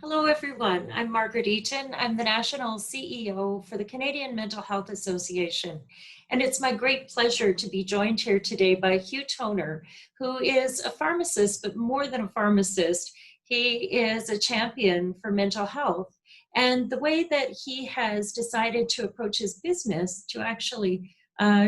Hello, everyone. I'm Margaret Eaton. I'm the National CEO for the Canadian Mental Health Association. And it's my great pleasure to be joined here today by Hugh Toner, who is a pharmacist, but more than a pharmacist. He is a champion for mental health. And the way that he has decided to approach his business to actually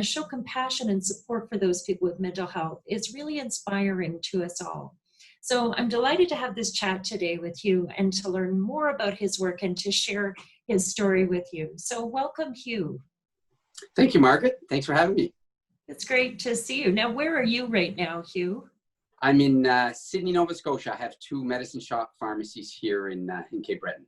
show compassion and support for those people with mental health is really inspiring to us all. So I'm delighted to have this chat today with you and to learn more about his work and to share his story with you. So welcome, Hugh. Thank you, Margaret. Thanks for having me. It's great to see you. Now, where are you right now, Hugh? I'm in Sydney, Nova Scotia. I have two medicine shop pharmacies here in Cape Breton.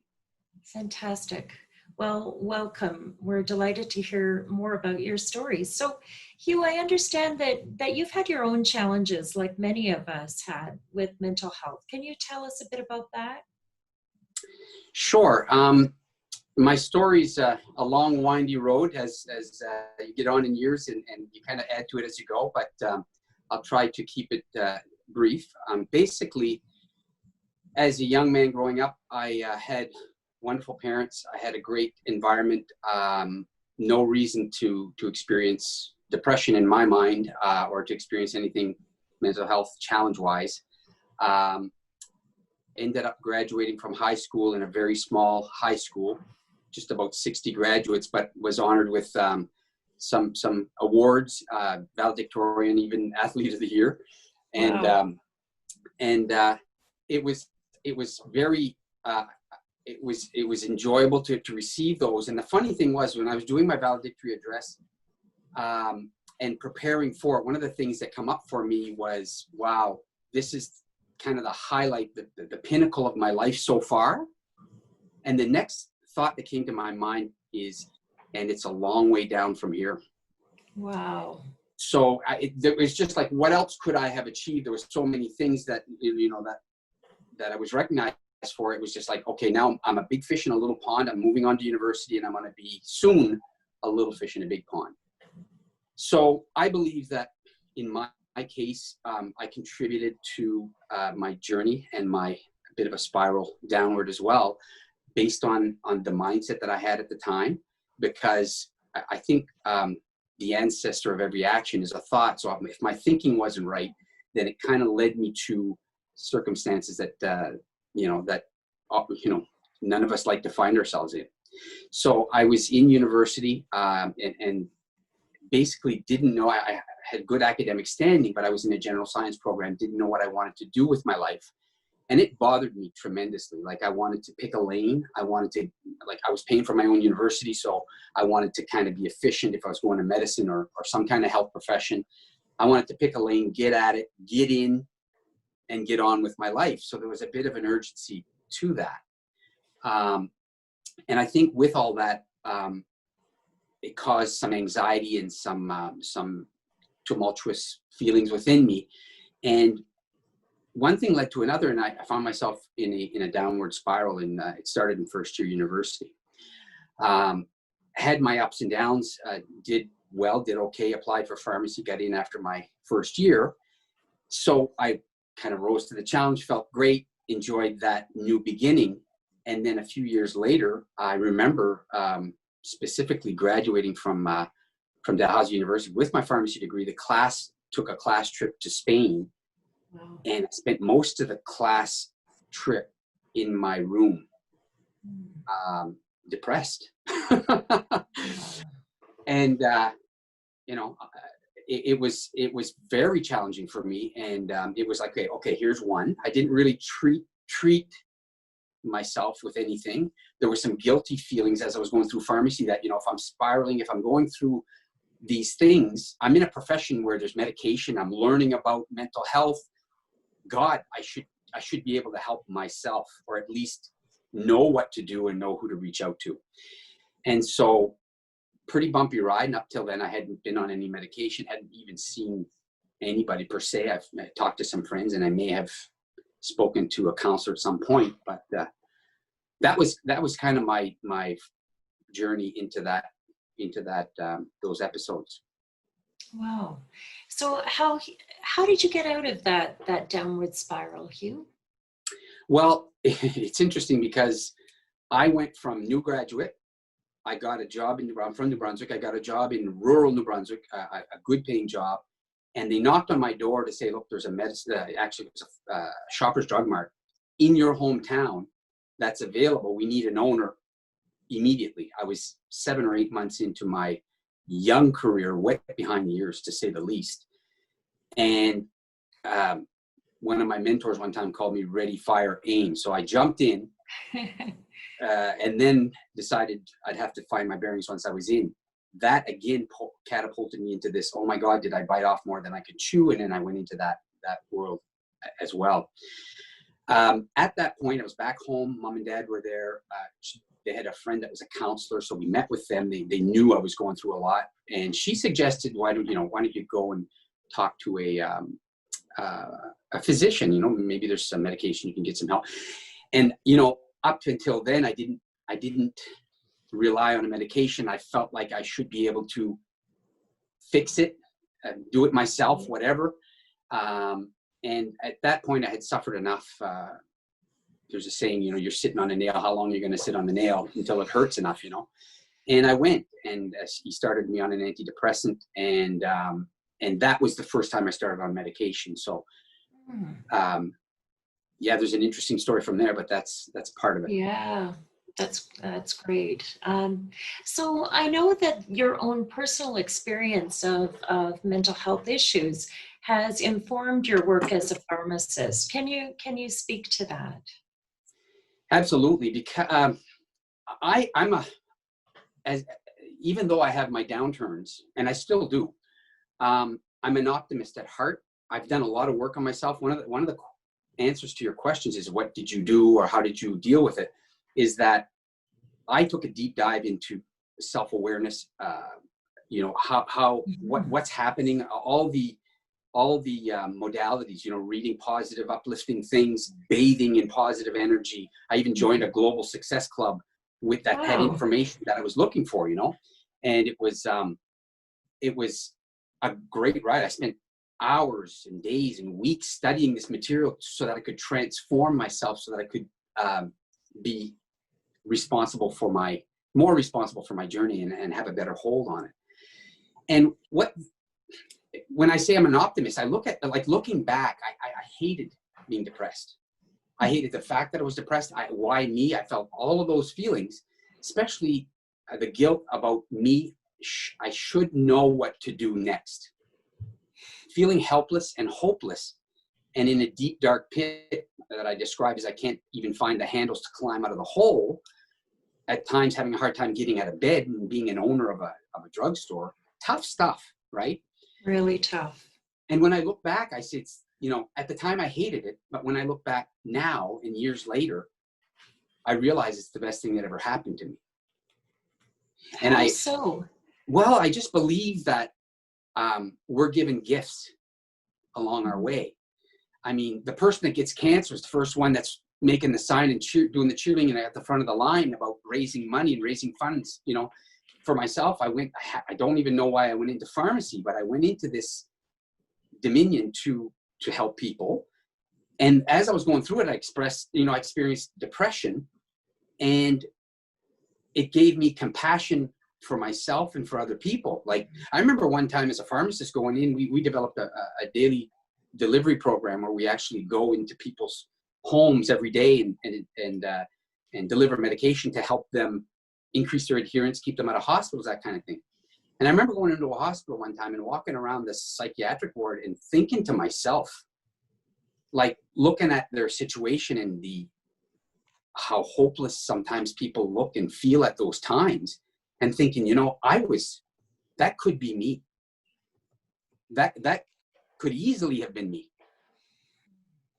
Fantastic. Well, welcome. We're delighted to hear more about your story. So, Hugh, I understand that you've had your own challenges, like many of us had, with mental health. Can you tell us a bit about that? Sure. My story's a long, windy road as you get on in years, and you kind of add to it as you go, but I'll try to keep it brief. Basically, as a young man growing up, I had wonderful parents. I had a great environment. No reason to experience depression in my mind or to experience anything mental health challenge-wise. Ended up graduating from high school in a very small high school, just about 60 graduates, but was honored with some awards, valedictorian, even athlete of the year. And Wow. it was very it was enjoyable to receive those. And the funny thing was, when I was doing my valedictory address and preparing for it, one of the things that come up for me was, wow, this is kind of the highlight, the pinnacle of my life so far. And the next thought that came to my mind is, and it's a long way down from here. Wow. So it was just like, what else could I have achieved? There was so many things that, that I was recognized for. It was just like, okay, now I'm a big fish in a little pond. I'm moving on to university, and I'm going to be soon a little fish in a big pond. So I believe that in my case, I contributed to my journey and my bit of a spiral downward as well, based on the mindset that I had at the time, because I think the ancestor of every action is a thought. So if my thinking wasn't right, then it kind of led me to circumstances that none of us like to find ourselves in. So I was in university and basically didn't know. I had good academic standing, but I was in a general science program, didn't know what I wanted to do with my life. And it bothered me tremendously. Like, I wanted to pick a lane. I was paying for my own university, so I wanted to kind of be efficient if I was going to medicine or some kind of health profession. I wanted to pick a lane, get at it, get in, and get on with my life. So there was a bit of an urgency to that. And I think with all that, it caused some anxiety and some tumultuous feelings within me. And one thing led to another, and I found myself in a downward spiral. And it started in first year university. Had my ups and downs, did okay, applied for pharmacy, got in after my first year. So I kind of rose to the challenge, felt great, enjoyed that new beginning. And then a few years later, I remember specifically graduating from Dalhousie University with my pharmacy degree. The class took a class trip to Spain. Wow. And I spent most of the class trip in my room, depressed. And, it was very challenging for me. And it was like, okay, here's one. I didn't really treat myself with anything. There were some guilty feelings as I was going through pharmacy that, if I'm spiraling, if I'm going through these things, I'm in a profession where there's medication, I'm learning about mental health. God, I should be able to help myself, or at least know what to do and know who to reach out to. And so, pretty bumpy ride. And up till then, I hadn't been on any medication, hadn't even seen anybody per se. I talked to some friends, and I may have spoken to a counselor at some point, but that was kind of my journey into those episodes. Wow. So how did you get out of that downward spiral, Hugh? Well, it's interesting because I went from new graduate. I got a job I'm from New Brunswick. I got a job in rural New Brunswick, a good paying job. And they knocked on my door to say, look, there's a medicine, actually it was a Shoppers Drug Mart in your hometown that's available. We need an owner immediately. I was 7 or 8 months into my young career, wet behind the ears to say the least. And one of my mentors one time called me ready, fire, aim. So I jumped in and then decided I'd have to find my bearings once I was in. That again catapulted me into this, oh my God, did I bite off more than I could chew? And then I went into that world as well. At that point, I was back home. Mom and Dad were there. They had a friend that was a counselor, so we met with them. They knew I was going through a lot, and she suggested, why don't you go and talk to a physician? Maybe there's some medication, you can get some help. And up until then, I didn't rely on a medication. I felt like I should be able to fix it, do it myself, whatever. And at that point, I had suffered enough. There's a saying, you're sitting on a nail. How long are you going to sit on the nail until it hurts enough, And I went, and he started me on an antidepressant, and that was the first time I started on medication. So, yeah, there's an interesting story from there, but that's part of it. Yeah, that's great. So I know that your own personal experience of mental health issues has informed your work as a pharmacist. Can you speak to that? Absolutely, because even though I have my downturns, and I still do, I'm an optimist at heart. I've done a lot of work on myself. One of the answers to your questions is, what did you do or how did you deal with it? Is that I took a deep dive into self-awareness. What's happening, all the modalities, reading positive, uplifting things, bathing in positive energy. I even joined a global success club with that had information that I was looking for, and it was a great ride. I spent hours and days and weeks studying this material so that I could transform myself, so that I could be more responsible for my journey and have a better hold on it. And when I say I'm an optimist, I look at, looking back, I hated being depressed. I hated the fact that I was depressed. Why me? I felt all of those feelings, especially the guilt about me. I should know what to do next. Feeling helpless and hopeless, and in a deep, dark pit that I describe as I can't even find the handles to climb out of the hole. At times having a hard time getting out of bed and being an owner of a drugstore. Tough stuff, right? Really tough. And when I look back, I say, at the time I hated it, but when I look back now and years later, I realize it's the best thing that ever happened to me. And How so? Well, I just believe that we're given gifts along our way. I mean, the person that gets cancer is the first one that's making the sign and doing the cheerleading at the front of the line about raising money and raising funds. For myself, I don't even know why I went into pharmacy, but I went into this dominion to help people. And as I was going through it, I experienced depression, and it gave me compassion for myself and for other people. Like, I remember one time as a pharmacist going in, we developed a daily delivery program where we actually go into people's homes every day and deliver medication to help them increase their adherence, keep them out of hospitals, that kind of thing. And I remember going into a hospital one time and walking around the psychiatric ward and thinking to myself, like, looking at their situation and how hopeless sometimes people look and feel at those times, and thinking, that could be me. That could easily have been me.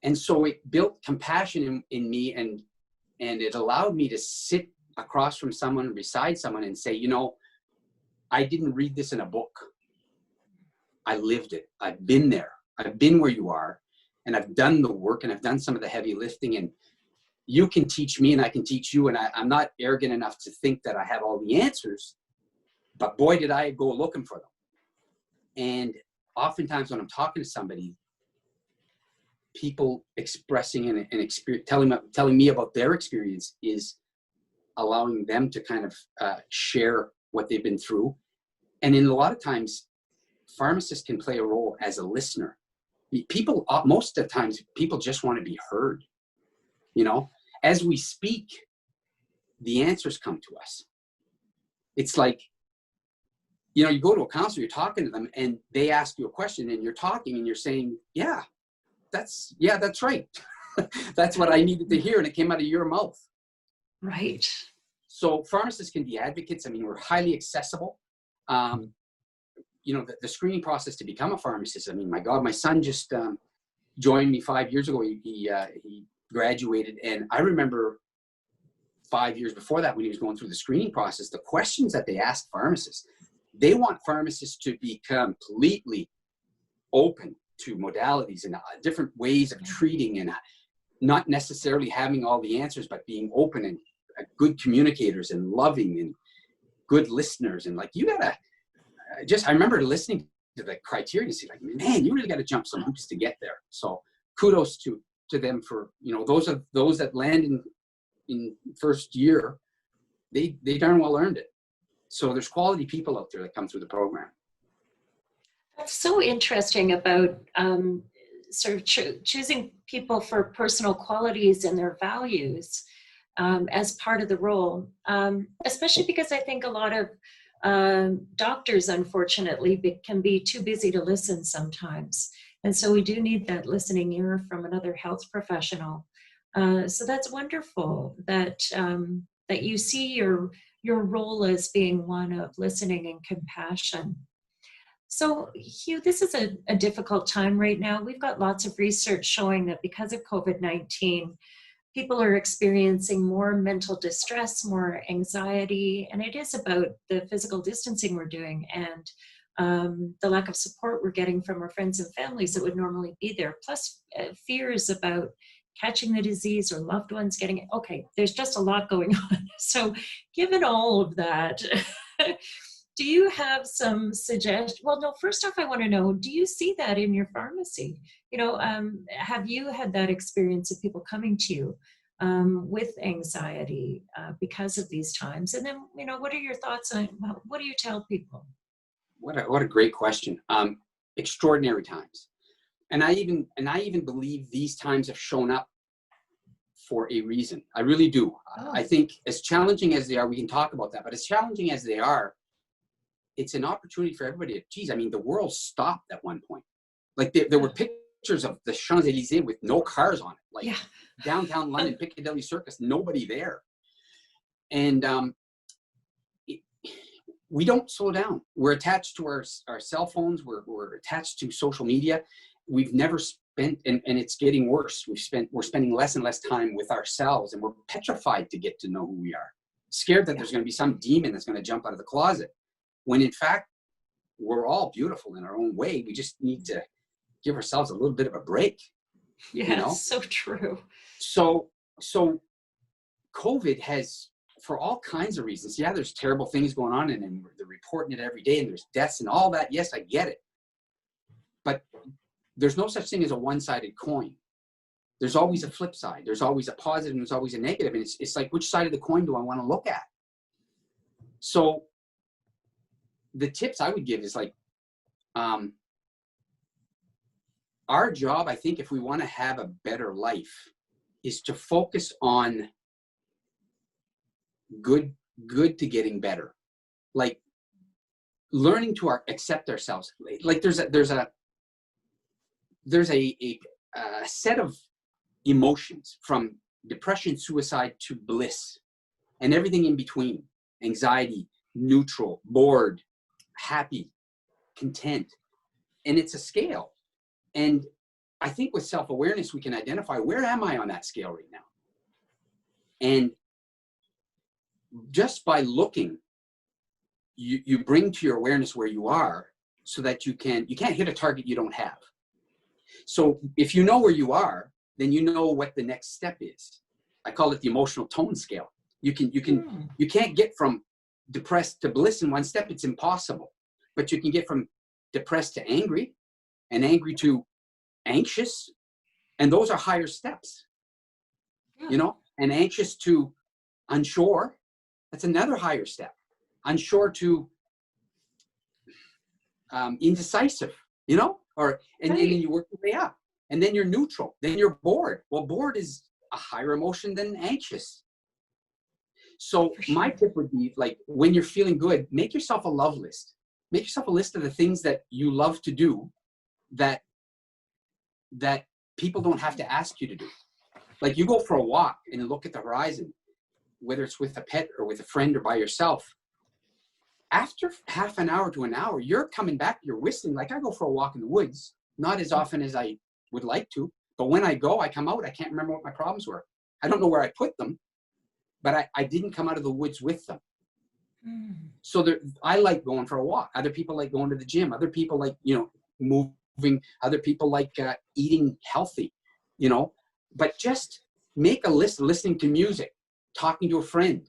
And so it built compassion in me, and it allowed me to sit across from someone, beside someone, and say, I didn't read this in a book. I lived it. I've been there. I've been where you are, and I've done the work, and I've done some of the heavy lifting, and you can teach me and I can teach you. And I'm not arrogant enough to think that I have all the answers, but boy, did I go looking for them. And oftentimes when I'm talking to somebody, people expressing and experience, telling me about their experience is allowing them to kind of share what they've been through. And in a lot of times, pharmacists can play a role as a listener. People, most of the times, people just want to be heard. You know, as we speak, the answers come to us. It's like, you know, you go to a counselor, you're talking to them, and they ask you a question, and you're talking, and you're saying, yeah, that's right. That's what I needed to hear, and it came out of your mouth. Right. So pharmacists can be advocates. I mean, we're highly accessible. You know, the screening process to become a pharmacist. I mean, my God, my son just joined me 5 years ago. He graduated, and I remember 5 years before that when he was going through the screening process, the questions that they asked pharmacists, they want pharmacists to be completely open to modalities and different ways of treating, and not necessarily having all the answers, but being open and good communicators and loving and good listeners. And like, you gotta I remember listening to the criteria and see, like, man, you really got to jump some hoops to get there. So kudos to them for, you know, those that land in first year, they darn well earned it. So there's quality people out there that come through the program. That's so interesting about sort of choosing people for personal qualities and their values as part of the role, especially because I think a lot of doctors, unfortunately, can be too busy to listen sometimes. And so we do need that listening ear from another health professional. So that's wonderful that that you see your role as being one of listening and compassion. So Hugh, this is a difficult time right now. We've got lots of research showing that because of COVID-19, people are experiencing more mental distress, more anxiety, and it is about the physical distancing we're doing and the lack of support we're getting from our friends and families that would normally be there, plus fears about catching the disease or loved ones getting it. Okay, there's just a lot going on. So given all of that, do you have some suggestions? Well, no, first off, I want to know, do you see that in your pharmacy? You know, have you had that experience of people coming to you with anxiety because of these times? And then, you know, what are your thoughts on, what do you tell people? What a great question. Extraordinary times. And I even believe these times have shown up for a reason. I really do. Oh. I think as challenging as they are, we can talk about that, but as challenging as they are, it's an opportunity for everybody to, geez, I mean, the world stopped at one point. Like there were pictures of the Champs-Élysées with no cars on it. Like downtown London, Piccadilly Circus, nobody there. And we don't slow down. We're attached to our cell phones. We're attached to social media. We've never spent, and it's getting worse. We're spending less and less time with ourselves, and we're petrified to get to know who we are. Scared that there's going to be some demon that's going to jump out of the closet. When in fact, we're all beautiful in our own way. We just need to give ourselves a little bit of a break. Yeah, you know? So true. So COVID has, for all kinds of reasons, yeah, there's terrible things going on, and they're reporting it every day, and there's deaths and all that. Yes, I get it. But there's no such thing as a one-sided coin. There's always a flip side. There's always a positive, and there's always a negative. And it's like, which side of the coin do I want to look at? So the tips I would give is like, our job, I think, if we want to have a better life, is to focus on good to getting better. Like learning to accept ourselves. Like there's a set of emotions, from depression, suicide to bliss, and everything in between. Anxiety, neutral, bored, happy, content. And it's a scale. And I think with self-awareness, we can identify, where am I on that scale right now? And just by looking, you bring to your awareness where you are, so that you can't hit a target you don't have. So if you know where you are, then you know what the next step is. I call it the emotional tone scale. You can't get from depressed to bliss in one step. It's impossible. But you can get from depressed to angry, and angry to anxious, And those are higher steps, you know, and anxious to unsure, that's another higher step. Unsure to indecisive, you know, and then you work your way up, and then you're neutral, then you're bored. Well, bored is a higher emotion than anxious. So my tip would be, like, when you're feeling good, make yourself a love list. Make yourself a list of the things that you love to do that people don't have to ask you to do. Like, you go for a walk and look at the horizon, whether it's with a pet or with a friend or by yourself. After half an hour to an hour, you're coming back, you're whistling. Like, I go for a walk in the woods, not as often as I would like to, but when I go, I come out, I can't remember what my problems were. I don't know where I put them, but I didn't come out of the woods with them. So I like going for a walk. Other people like going to the gym. Other people like, you know, moving. Other people like eating healthy, you know. But just make a list, listening to music, talking to a friend,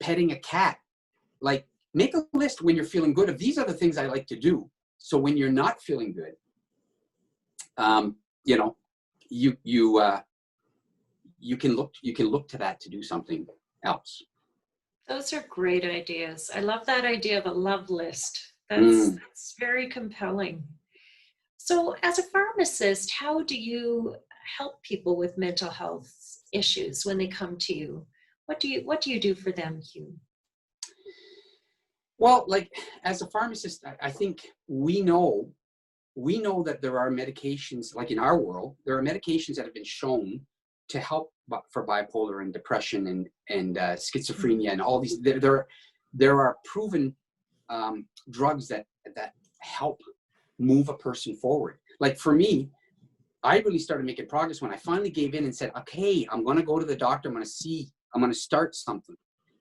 petting a cat. Like, make a list when you're feeling good of, these are the things I like to do. So when you're not feeling good, you know, you can look to that to do something else. Those are great ideas. I love that idea of a love list. That's very compelling. So as a pharmacist, how do you help people with mental health issues when they come to you? What do you do for them, Hugh? Well, like, as a pharmacist, I think we know that there are medications, like in our world, there are medications that have been shown to help for bipolar and depression and schizophrenia and all these. There are proven drugs that help move a person forward. Like, for me, I really started making progress when I finally gave in and said, okay, I'm going to go to the doctor. I'm going to start something.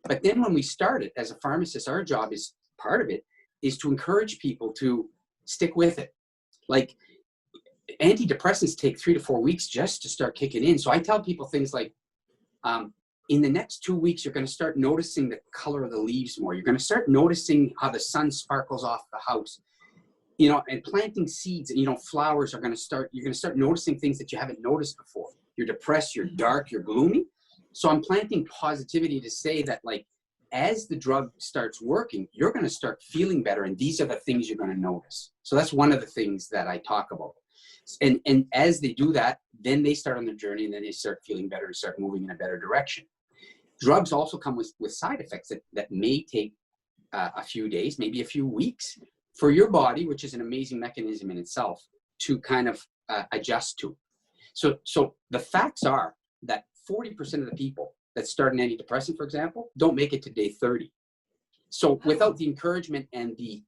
But then when we started as a pharmacist, our job is, part of it is to encourage people to stick with it. Like, antidepressants take 3 to 4 weeks just to start kicking in. So I tell people things like, in the next 2 weeks, you're going to start noticing the color of the leaves more. You're going to start noticing how the sun sparkles off the house, you know, and planting seeds, and, you know, flowers are going to start, you're going to start noticing things that you haven't noticed before. You're depressed, you're dark, you're gloomy. So I'm planting positivity to say that, like, as the drug starts working, you're going to start feeling better. And these are the things you're going to notice. So that's one of the things that I talk about. And as they do that, then they start on their journey, and then they start feeling better and start moving in a better direction. Drugs also come with side effects that may take a few days, maybe a few weeks for your body, which is an amazing mechanism in itself, to kind of adjust to. So the facts are that 40% of the people that start an antidepressant, for example, don't make it to day 30. So without the encouragement and the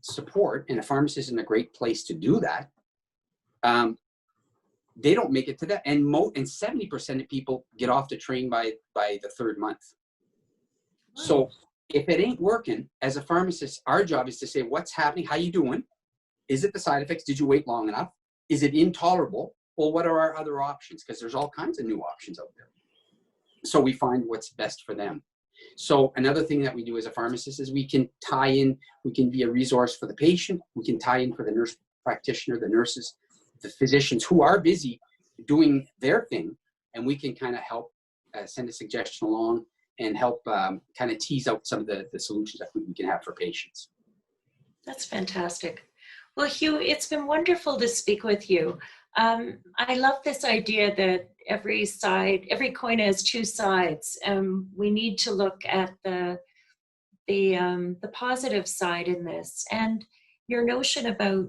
support, and a pharmacist is a great place to do that, they don't make it to that. And 70% of people get off the train by the 3rd month. So if it ain't working, as a pharmacist, our job is to say, what's happening? How you doing? Is it the side effects? Did you wait long enough? Is it intolerable? Well, what are our other options? Because there's all kinds of new options out there. So we find what's best for them. So another thing that we do as a pharmacist is we can tie in, we can be a resource for the patient. We can tie in for the nurse practitioner, the nurses, the physicians who are busy doing their thing. And we can kind of help send a suggestion along and help kind of tease out some of the solutions that we can have for patients. That's fantastic. Well, Hugh, it's been wonderful to speak with you. I love this idea that every coin has 2 sides. We need to look at the positive side in this. And your notion about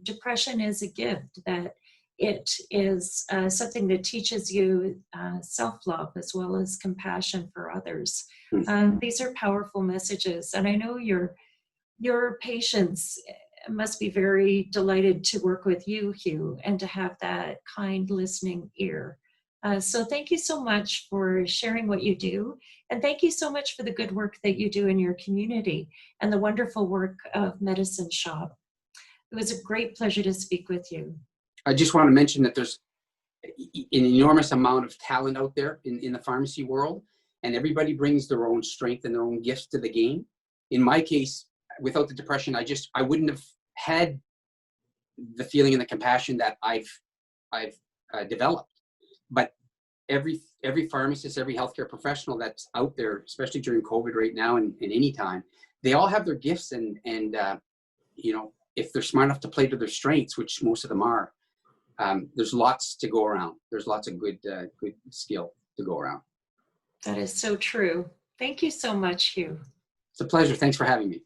depression is a gift, that it is something that teaches you self-love as well as compassion for others. These are powerful messages. And I know your patients must be very delighted to work with you, Hugh, and to have that kind listening ear. So thank you so much for sharing what you do. And thank you so much for the good work that you do in your community and the wonderful work of Medicine Shop. It was a great pleasure to speak with you. I just want to mention that there's an enormous amount of talent out there in the pharmacy world, and everybody brings their own strength and their own gifts to the game. In my case, without the depression, I wouldn't have had the feeling and the compassion that I've developed. But every pharmacist, every healthcare professional that's out there, especially during COVID right now and any time, they all have their gifts, and you know, if they're smart enough to play to their strengths, which most of them are, there's lots to go around. There's lots of good skill to go around. That is so true. Thank you so much, Hugh. It's a pleasure. Thanks for having me.